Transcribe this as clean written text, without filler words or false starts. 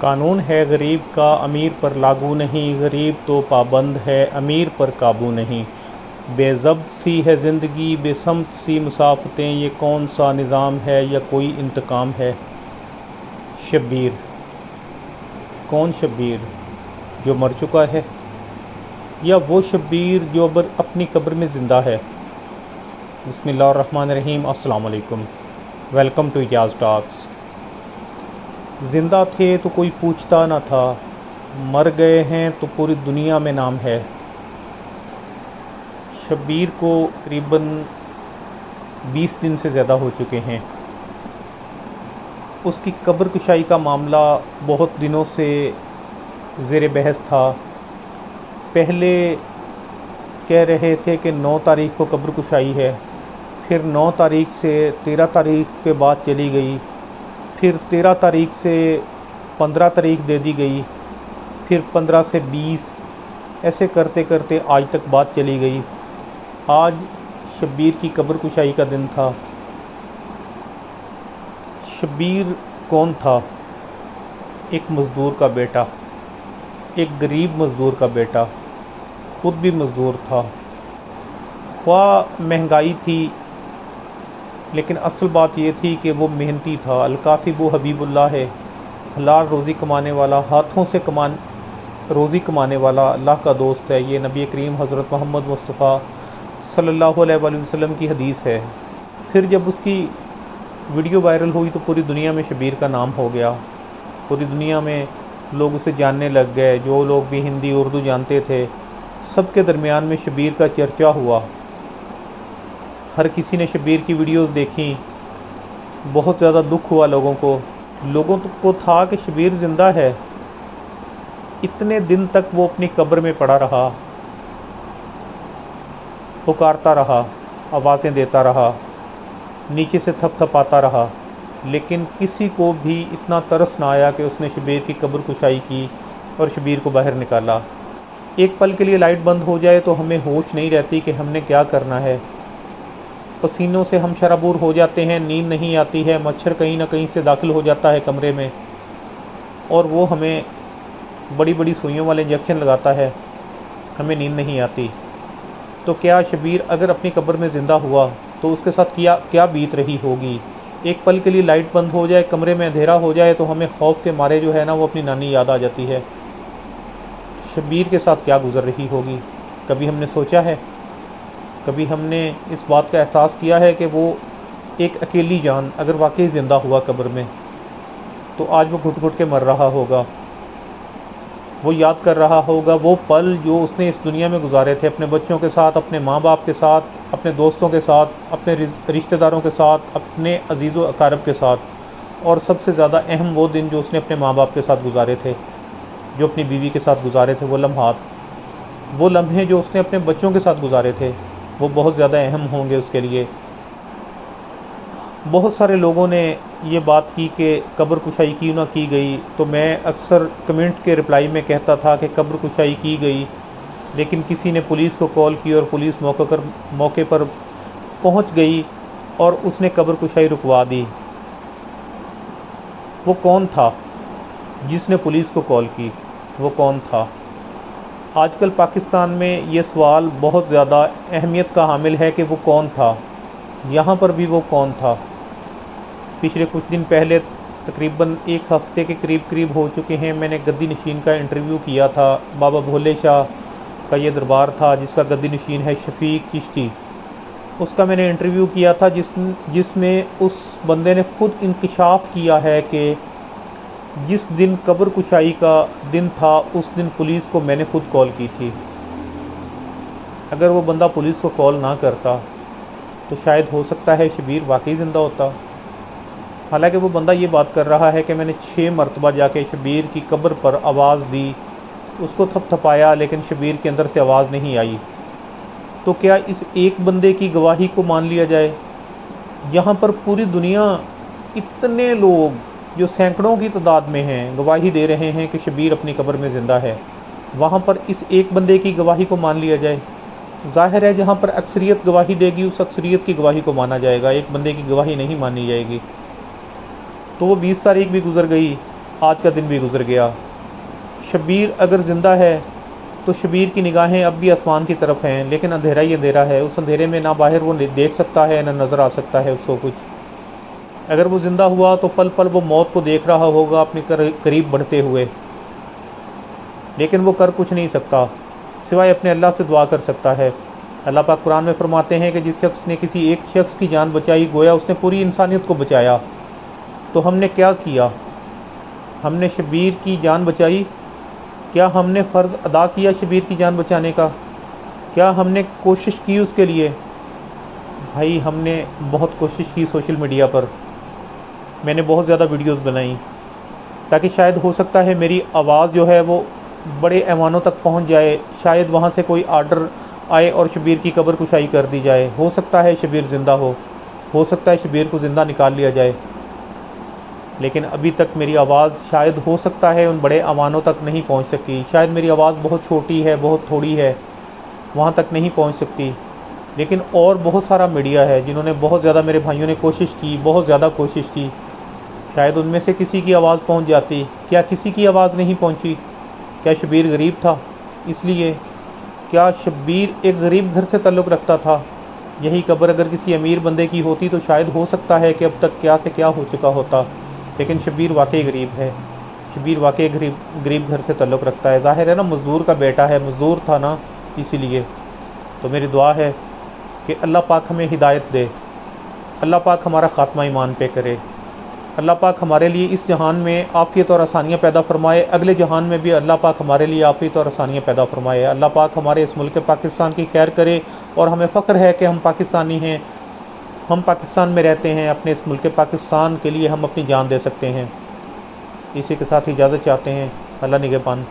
कानून है गरीब का अमीर पर लागू नहीं, गरीब तो पाबंद है अमीर पर काबू नहीं। बेज़ब्त सी है ज़िंदगी बेसमत सी मुसाफ़तें, ये कौन सा निज़ाम है या कोई इंतकाम है। शब्बीर। कौन शब्बीर? जो मर चुका है, या वो शब्बीर जो अब अपनी कब्र में ज़िंदा है। बिस्मिल्लाहिर्रहमानिर्रहीम। अस्सलाम वालेकुम। Welcome to Ijaz talks. ज़िंदा थे तो कोई पूछता ना था, मर गए हैं तो पूरी दुनिया में नाम है। शब्बीर को तकरीबन 20 दिन से ज़्यादा हो चुके हैं। उसकी कब्र कुशाई का मामला बहुत दिनों से ज़ेर बहस था। पहले कह रहे थे कि 9 तारीख़ को कब्र कुशाई है, फिर 9 तारीख़ से 13 तारीख़ पे बात चली गई, फिर 13 तारीख़ से 15 तारीख़ दे दी गई, फिर 15 से 20, ऐसे करते करते आज तक बात चली गई। आज शब्बीर की कब्र कुशाई का दिन था। शब्बीर कौन था? एक मज़दूर का बेटा, एक गरीब मज़दूर का बेटा, ख़ुद भी मज़दूर था। ख्वाह महंगाई थी, लेकिन असल बात यह थी कि वो मेहनती था। अलकासिबु हबीबुल्लाह है, हलाल रोज़ी कमाने वाला, हाथों से रोज़ी कमाने वाला अल्लाह का दोस्त है। ये नबी करीम हज़रत मोहम्मद मुस्तफ़ा सल्लल्लाहु अलैहि वसल्लम की हदीस है। फिर जब उसकी वीडियो वायरल हुई तो पूरी दुनिया में शब्बीर का नाम हो गया। पूरी दुनिया में लोग उसे जानने लग गए। जो लोग भी हिंदी उर्दू जानते थे, सबके दरमियान में शब्बीर का चर्चा हुआ। हर किसी ने शब्बीर की वीडियोस देखी। बहुत ज़्यादा दुख हुआ लोगों को था कि शब्बीर ज़िंदा है। इतने दिन तक वो अपनी कब्र में पड़ा रहा, पुकारता रहा, आवाज़ें देता रहा, नीचे से थपथपाता रहा, लेकिन किसी को भी इतना तरस ना आया कि उसने शब्बीर की कब्र कुशाई की और शब्बीर को बाहर निकाला। एक पल के लिए लाइट बंद हो जाए तो हमें होश नहीं रहती कि हमने क्या करना है। पसीनों से हम शराबूर हो जाते हैं, नींद नहीं आती है, मच्छर कहीं ना कहीं से दाखिल हो जाता है कमरे में और वो हमें बड़ी बड़ी सुइयों वाले इंजेक्शन लगाता है, हमें नींद नहीं आती। तो क्या शब्बीर अगर अपनी कब्र में ज़िंदा हुआ तो उसके साथ क्या बीत रही होगी। एक पल के लिए लाइट बंद हो जाए, कमरे में अंधेरा हो जाए तो हमें खौफ के मारे जो है ना वो अपनी नानी याद आ जाती है। शब्बीर के साथ क्या गुज़र रही होगी, कभी हमने सोचा है? कभी हमने इस बात का एहसास किया है कि वो एक अकेली जान अगर वाकई ज़िंदा हुआ कब्र में तो आज वो घुट घुट के मर रहा होगा। वो याद कर रहा होगा वो पल जो उसने इस दुनिया में गुजारे थे, अपने बच्चों के साथ, अपने माँ बाप के साथ, अपने दोस्तों के साथ, अपने रिश्तेदारों के साथ, अपने अजीज़ व अकारब के साथ, और सबसे ज़्यादा अहम वो दिन जो उसने अपने माँ बाप के साथ गुजारे थे, जो अपनी बीवी के साथ गुजारे थे। वो लम्हात, वो लम्हे जो उसने अपने बच्चों के साथ गुजारे थे, वो बहुत ज़्यादा अहम होंगे उसके लिए। बहुत सारे लोगों ने ये बात की कि कब्र कुशाई क्यों ना की गई, तो मैं अक्सर कमेंट के रिप्लाई में कहता था कि कब्र कुशाई की गई, लेकिन किसी ने पुलिस को कॉल की और पुलिस मौके पर पहुंच गई और उसने कब्र कुशाई रुकवा दी। वो कौन था जिसने पुलिस को कॉल की? वो कौन था? आजकल पाकिस्तान में ये सवाल बहुत ज़्यादा अहमियत का हामिल है कि वो कौन था। यहाँ पर भी वो कौन था? पिछले कुछ दिन पहले, तकरीबन 1 हफ़्ते के करीब हो चुके हैं, मैंने गद्दी नशीन का इंटरव्यू किया था। बाबा भोले शाह का ये दरबार था जिसका गद्दी नशीन है शफीक चिश्ती। उसका मैंने इंटरव्यू किया था जिसमें उस बंदे ने ख़ुद इंकशाफ किया है कि जिस दिन कब्र कुशाई का दिन था उस दिन पुलिस को मैंने ख़ुद कॉल की थी। अगर वो बंदा पुलिस को कॉल ना करता तो शायद हो सकता है शब्बीर वाकई ज़िंदा होता। हालांकि वो बंदा ये बात कर रहा है कि मैंने 6 मरतबा जाके शब्बीर की कब्र पर आवाज़ दी, उसको थपथपाया, लेकिन शब्बीर के अंदर से आवाज़ नहीं आई। तो क्या इस एक बंदे की गवाही को मान लिया जाए? यहाँ पर पूरी दुनिया, इतने लोग जो सैकड़ों की तादाद में हैं, गवाही दे रहे हैं कि शब्बीर अपनी कब्र में ज़िंदा है। वहाँ पर इस एक बंदे की गवाही को मान लिया जाए? ज़ाहिर है जहाँ पर अक्सरियत गवाही देगी उस अक्सरियत की गवाही को माना जाएगा, एक बंदे की गवाही नहीं मानी जाएगी। तो वो 20 तारीख भी गुज़र गई, आज का दिन भी गुजर गया। शब्बीर अगर ज़िंदा है तो शब्बीर की निगाहें अब भी आसमान की तरफ हैं, लेकिन अंधेरा ही अंधेरा है। उस अंधेरे में ना बाहर वो देख सकता है, ना नज़र आ सकता है उसको कुछ। अगर वो ज़िंदा हुआ तो पल पल वो मौत को देख रहा होगा अपने करीब बढ़ते हुए, लेकिन वो कर कुछ नहीं सकता, सिवाय अपने अल्लाह से दुआ कर सकता है। अल्लाह पाक कुरान में फरमाते हैं कि जिस शख्स ने किसी एक शख्स की जान बचाई, गोया उसने पूरी इंसानियत को बचाया। तो हमने क्या किया? हमने शब्बीर की जान बचाई। क्या हमने फ़र्ज़ अदा किया शब्बीर की जान बचाने का? क्या हमने कोशिश की उसके लिए? भाई हमने बहुत कोशिश की। सोशल मीडिया पर मैंने बहुत ज़्यादा वीडियोस बनाई, ताकि शायद हो सकता है मेरी आवाज़ जो है वो बड़े ऐवानों तक पहुंच जाए, शायद वहां से कोई आर्डर आए और शब्बीर की कब्र कुशाई कर दी जाए। हो सकता है शब्बीर ज़िंदा हो सकता है शब्बीर को ज़िंदा निकाल लिया जाए, लेकिन अभी तक मेरी आवाज़ शायद हो सकता है उन बड़े ऐवानों तक नहीं पहुंच सकी। शायद मेरी आवाज़ बहुत छोटी है, बहुत थोड़ी है, वहाँ तक नहीं पहुँच सकती। लेकिन और बहुत सारा मीडिया है जिन्होंने बहुत ज़्यादा, मेरे भाइयों ने कोशिश की, बहुत ज़्यादा कोशिश की। शायद उनमें से किसी की आवाज़ पहुंच जाती। क्या किसी की आवाज़ नहीं पहुंची? क्या शब्बीर गरीब था इसलिए? क्या शब्बीर एक गरीब घर से ताल्लुक़ रखता था? यही कब्र अगर किसी अमीर बंदे की होती तो शायद हो सकता है कि अब तक क्या से क्या हो चुका होता। लेकिन शब्बीर वाकई गरीब है। शब्बीर वाकई गरीब घर से ताल्लुक़ रखता है। ज़ाहिर है ना, मज़दूर का बेटा है, मज़दूर था ना, इसीलिए। तो मेरी दुआ है कि अल्लाह पाक हमें हिदायत दे, अल्लाह पाक हमारा ख़ात्मा ईमान पे करे, अल्लाह पाक हमारे लिए इस जहान में आफ़ियत और आसानियाँ पैदा फ़रमाए, अगले जहान में भी अल्लाह पाक हमारे लिए आफ़ियत और आसानियाँ पैदा फ़रमाए। अल्लाह पाक हमारे इस मुल्क पाकिस्तान की खैर करे, और हमें फ़ख्र है कि हम पाकिस्तानी हैं, हम पाकिस्तान में रहते हैं। अपने इस मुल्क पाकिस्तान के लिए हम अपनी जान दे सकते हैं। इसी के साथ इजाज़त चाहते हैं। अल्लाह निगहबान।